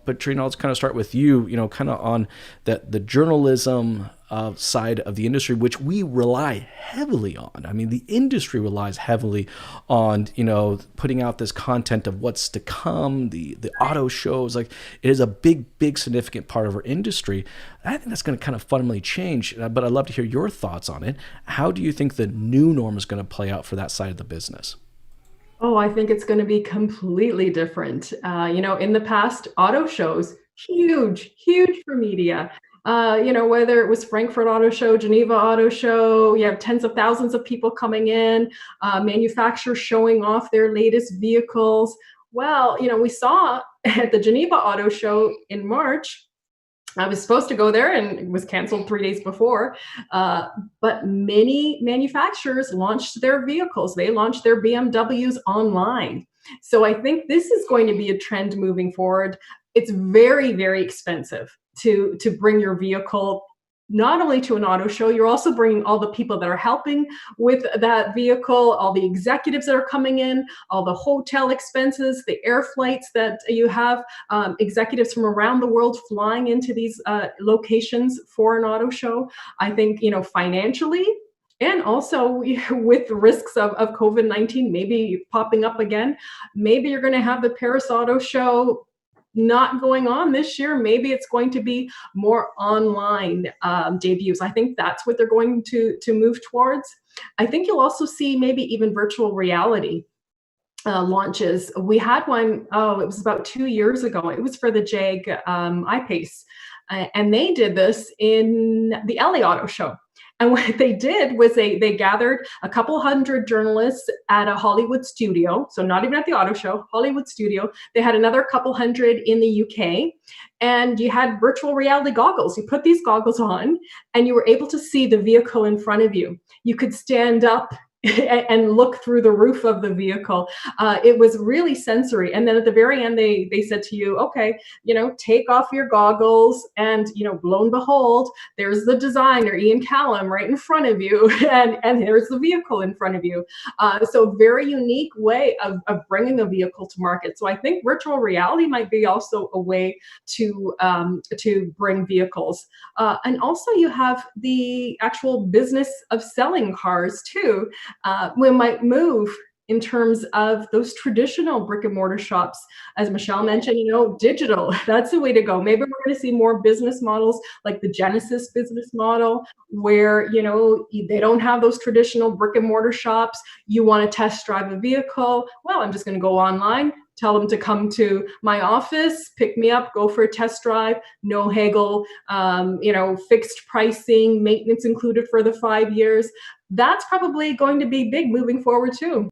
Petrina, let's kind of start with you, kind of on the journalism side of the industry, which we rely heavily on. I mean, the industry relies heavily on, putting out this content of what's to come, the auto shows. Like, it is a big, significant part of our industry. I think that's going to kind of fundamentally change, but I'd love to hear your thoughts on it. How do you think the new norm is going to play out for that side of the business? Oh, I think it's going to be completely different. In the past, auto shows, huge for media. Whether it was Frankfurt Auto Show, Geneva Auto Show, you have tens of thousands of people coming in, manufacturers showing off their latest vehicles. Well, we saw at the Geneva Auto Show in March. I was supposed to go there and it was canceled 3 days before. But many manufacturers launched their vehicles. They launched their BMWs online. So I think this is going to be a trend moving forward. It's very expensive to bring your vehicle not only to an auto show, you're also bringing all the people that are helping with that vehicle, all the executives that are coming in, all the hotel expenses, the air flights that you have, executives from around the world flying into these locations for an auto show. I think, financially, and also with the risks of COVID-19 maybe popping up again, maybe you're going to have the Paris Auto Show not going on this year. Maybe it's going to be more online debuts. I think that's what they're going to move towards. I think you'll also see maybe even virtual reality launches. We had one, it was about 2 years ago. It was for the Jag I-Pace. And they did this in the LA Auto Show. And what they did was they gathered a couple hundred journalists at a Hollywood studio, so not even at the auto show, Hollywood studio. They had another couple hundred in the UK, and you had virtual reality goggles. You put these goggles on, and you were able to see the vehicle in front of you. You could stand up and look through the roof of the vehicle. It was really sensory. And then at the very end, they said to you, okay, take off your goggles, and lo and behold, there's the designer, Ian Callum, right in front of you, and there's the vehicle in front of you. So very unique way of bringing a vehicle to market. So I think virtual reality might be also a way to bring vehicles. And also you have the actual business of selling cars too. We might move in terms of those traditional brick and mortar shops, as Michelle mentioned, digital. That's the way to go. Maybe we're going to see more business models like the Genesis business model, where they don't have those traditional brick and mortar shops. You want to test drive a vehicle? Well, I'm just going to go online, tell them to come to my office, pick me up, go for a test drive, no haggle, fixed pricing, maintenance included for the 5 years. That's probably going to be big moving forward too.